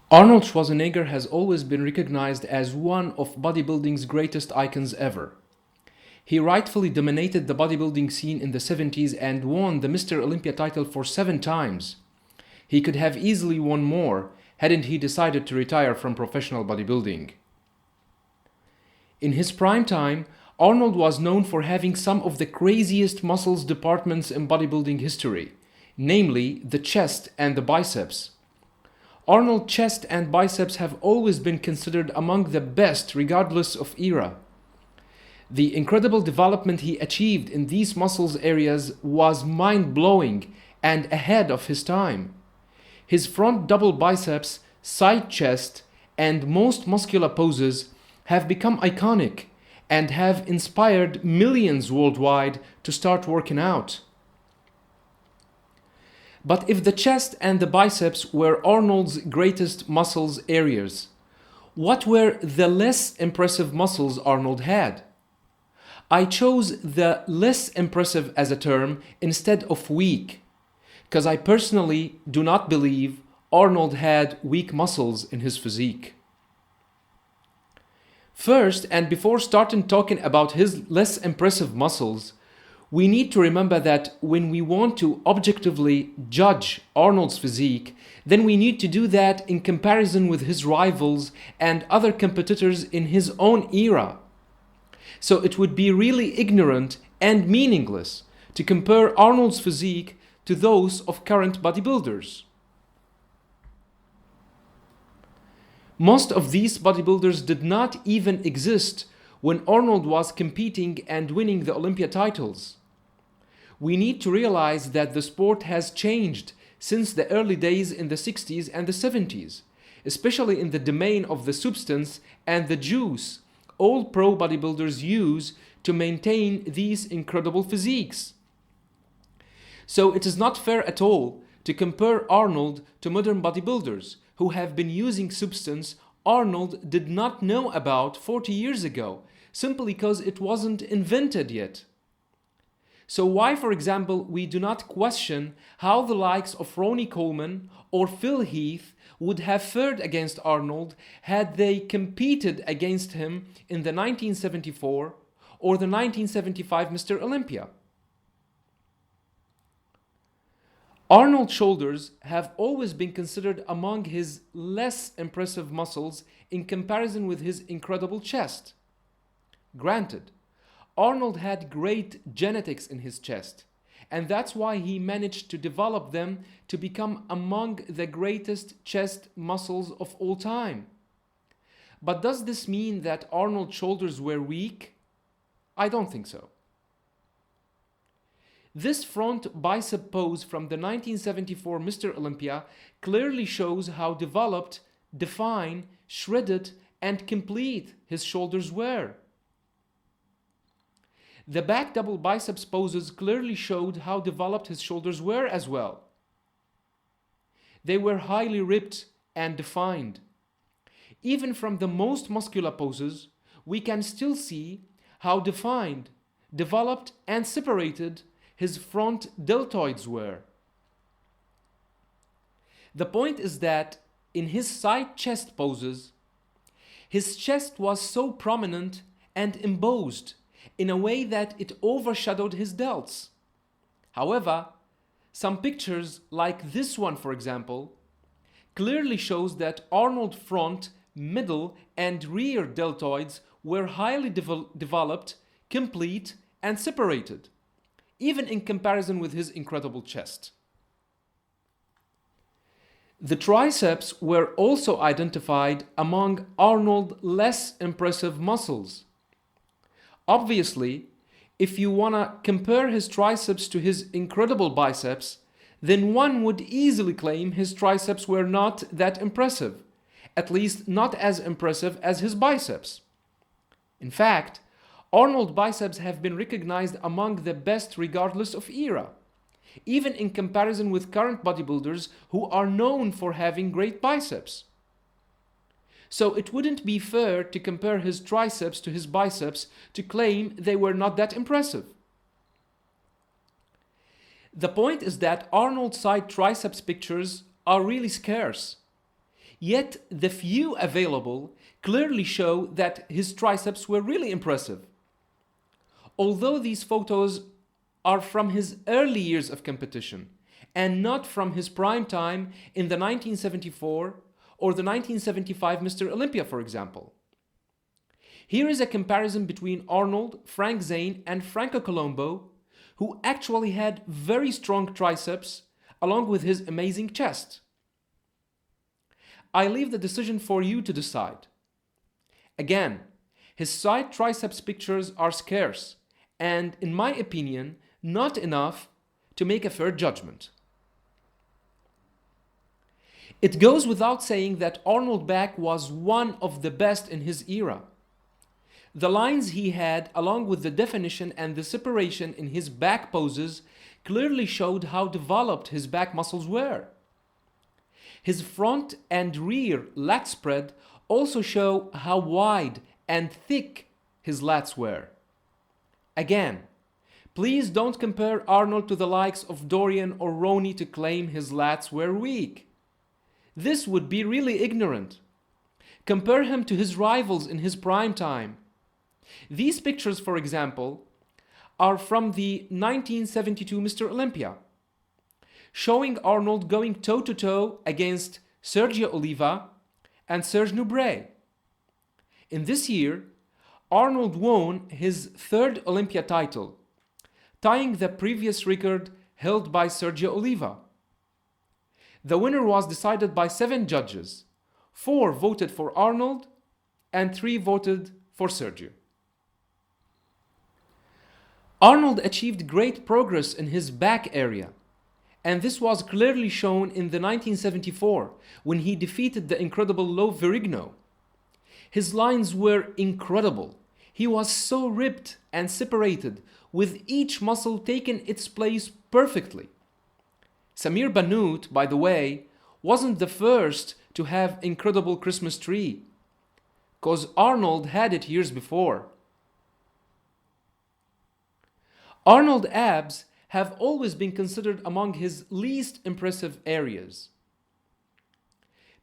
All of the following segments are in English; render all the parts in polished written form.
Arnold Schwarzenegger has always been recognized as one of bodybuilding's greatest icons ever. He rightfully dominated the bodybuilding scene in the 70s and won the Mr. Olympia title for 7 times. He could have easily won more hadn't he decided to retire from professional bodybuilding. In his prime time, Arnold was known for having some of the craziest muscles departments in bodybuilding history, namely the chest and the biceps. Arnold's chest and biceps have always been considered among the best regardless of era. The incredible development he achieved in these muscles areas was mind-blowing and ahead of his time. His front double biceps, side chest, and most muscular poses have become iconic and have inspired millions worldwide to start working out. But if the chest and the biceps were Arnold's greatest muscles areas, what were the less impressive muscles Arnold had? I chose the less impressive as a term instead of weak, because I personally do not believe Arnold had weak muscles in his physique. First, and before starting talking about his less impressive muscles, we need to remember that when we want to objectively judge Arnold's physique, then we need to do that in comparison with his rivals and other competitors in his own era. So it would be really ignorant and meaningless to compare Arnold's physique to those of current bodybuilders. Most of these bodybuilders did not even exist when Arnold was competing and winning the Olympia titles. We need to realize that the sport has changed since the early days in the 60s and the 70s, especially in the domain of the substance and the juice all pro bodybuilders use to maintain these incredible physiques. So it is not fair at all to compare Arnold to modern bodybuilders who have been using substance Arnold did not know about 40 years ago, simply because it wasn't invented yet. So why, for example, we do not question how the likes of Ronnie Coleman or Phil Heath would have fared against Arnold had they competed against him in the 1974 or the 1975 Mr. Olympia. Arnold's shoulders have always been considered among his less impressive muscles in comparison with his incredible chest. Granted, Arnold had great genetics in his chest, and that's why he managed to develop them to become among the greatest chest muscles of all time. But does this mean that Arnold's shoulders were weak? I don't think so. This front bicep pose from the 1974 Mr. Olympia clearly shows how developed, defined, shredded, and complete his shoulders were. The back double biceps poses clearly showed how developed his shoulders were as well. They were highly ripped and defined. Even from the most muscular poses, we can still see how defined, developed, and separated his front deltoids were. The point is that in his side chest poses, his chest was so prominent and embossed in a way that it overshadowed his delts. However, some pictures like this one, for example, clearly shows that Arnold's front, middle, and rear deltoids were highly developed, complete, and separated, even in comparison with his incredible chest. The triceps were also identified among Arnold's less impressive muscles. Obviously, if you want to compare his triceps to his incredible biceps, then one would easily claim his triceps were not that impressive, at least not as impressive as his biceps. In fact, Arnold's biceps have been recognized among the best regardless of era, even in comparison with current bodybuilders who are known for having great biceps. So it wouldn't be fair to compare his triceps to his biceps to claim they were not that impressive. The point is that Arnold's side triceps pictures are really scarce. Yet the few available clearly show that his triceps were really impressive. Although these photos are from his early years of competition and not from his prime time in the 1974 or the 1975 Mr. Olympia, for example. Here is a comparison between Arnold, Frank Zane, and Franco Colombo, who actually had very strong triceps along with his amazing chest. I leave the decision for you to decide. Again, his side triceps pictures are scarce and, in my opinion, not enough to make a fair judgment. It goes without saying that Arnold's back was one of the best in his era. The lines he had, along with the definition and the separation in his back poses, clearly showed how developed his back muscles were. His front and rear lat spread also show how wide and thick his lats were. Again, please don't compare Arnold to the likes of Dorian or Ronnie to claim his lats were weak. This would be really ignorant. Compare him to his rivals in his prime time. These pictures, for example, are from the 1972 Mr. Olympia, showing Arnold going toe-to-toe against Sergio Oliva and Serge Nubret. In this year, Arnold won his third Olympia title, tying the previous record held by Sergio Oliva. The winner was decided by 7 judges. 4 voted for Arnold and 3 voted for Sergio. Arnold achieved great progress in his back area, and this was clearly shown in the 1974 when he defeated the incredible Lou Ferrigno. His lines were incredible. He was so ripped and separated, with each muscle taking its place perfectly. Samir Banout, by the way, wasn't the first to have incredible Christmas tree, cause Arnold had it years before. Arnold's abs have always been considered among his least impressive areas.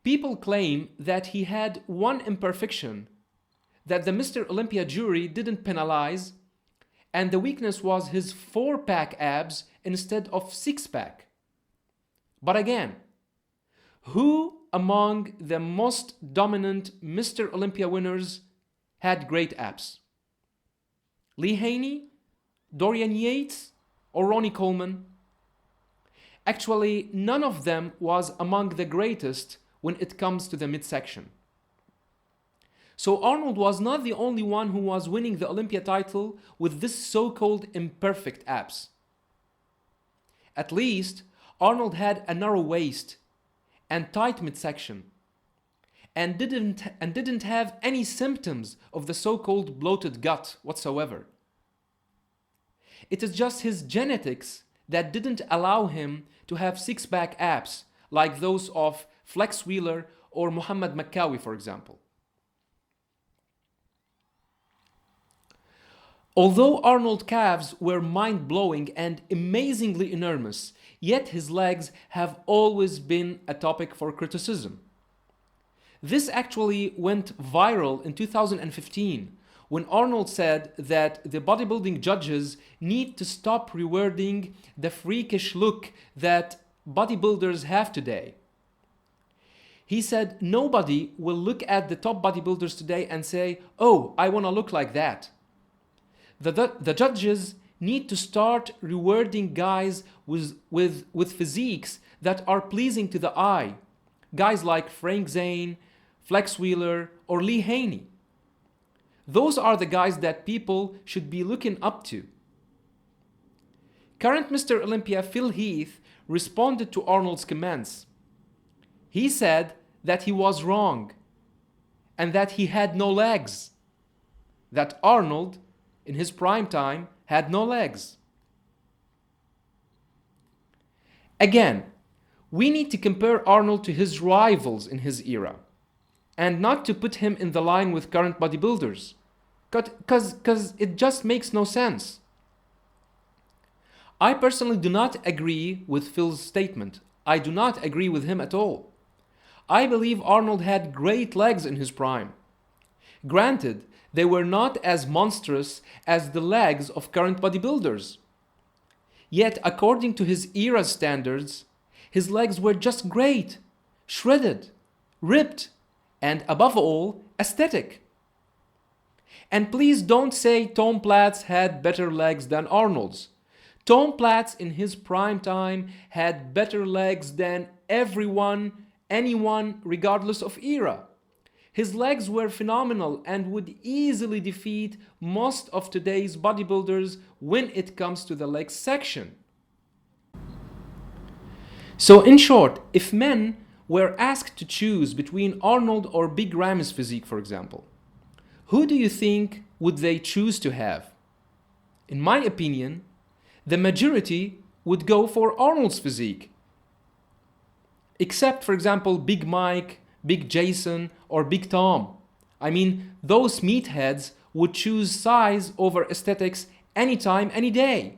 People claim that he had one imperfection that the Mr. Olympia jury didn't penalize, and the weakness was his 4-pack abs instead of 6-pack. But again, who among the most dominant Mr. Olympia winners had great abs? Lee Haney, Dorian Yates, or Ronnie Coleman? Actually, none of them was among the greatest when it comes to the midsection. So Arnold was not the only one who was winning the Olympia title with this so-called imperfect abs. At least, Arnold had a narrow waist and tight midsection and didn't have any symptoms of the so-called bloated gut whatsoever. It is just his genetics that didn't allow him to have 6-pack abs like those of Flex Wheeler or Muhammad Makkawi, for example. Although Arnold's calves were mind-blowing and amazingly enormous, yet his legs have always been a topic for criticism. This actually went viral in 2015 when Arnold said that the bodybuilding judges need to stop rewarding the freakish look that bodybuilders have today. He said nobody will look at the top bodybuilders today and say, "Oh, I want to look like that." The judges need to start rewarding guys with physiques that are pleasing to the eye. Guys like Frank Zane, Flex Wheeler, or Lee Haney. Those are the guys that people should be looking up to. Current Mr. Olympia Phil Heath responded to Arnold's comments. He said that he was wrong and that he had no legs. That Arnold, in his prime time, had no legs. Again, we need to compare Arnold to his rivals in his era and not to put him in the line with current bodybuilders, because it just makes no sense. I personally do not agree with Phil's statement. I do not agree with him at all. I believe Arnold had great legs in his prime. Granted, they were not as monstrous as the legs of current bodybuilders. Yet, according to his era's standards, his legs were just great, shredded, ripped, and above all, aesthetic. And please don't say Tom Platz had better legs than Arnold's. Tom Platz in his prime time had better legs than anyone, regardless of era. His legs were phenomenal and would easily defeat most of today's bodybuilders when it comes to the legs section. So in short, if men were asked to choose between Arnold or Big Ram's physique, for example, who do you think would they choose to have? In my opinion, the majority would go for Arnold's physique. Except, for example, Big Mike, Big Jason, or Big Tom. I mean, those meatheads would choose size over aesthetics anytime, any day.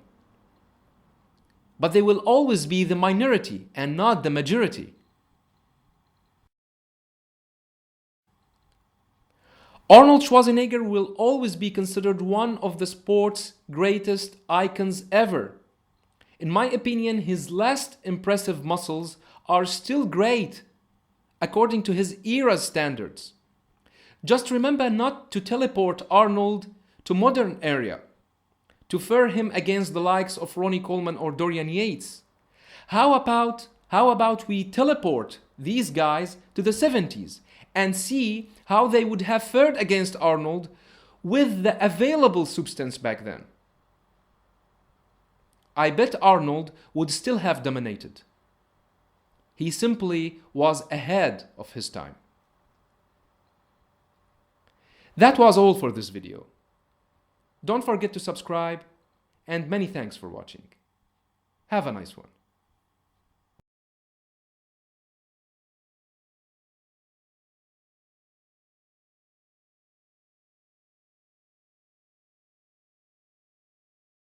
But they will always be the minority and not the majority. Arnold Schwarzenegger will always be considered one of the sport's greatest icons ever. In my opinion, his less impressive muscles are still great, according to his era's standards. Just remember not to teleport Arnold to modern era, to fare him against the likes of Ronnie Coleman or Dorian Yates. How about we teleport these guys to the 70s and see how they would have fared against Arnold with the available substance back then? I bet Arnold would still have dominated. He simply was ahead of his time. That was all for this video. Don't forget to subscribe, and many thanks for watching. Have a nice one.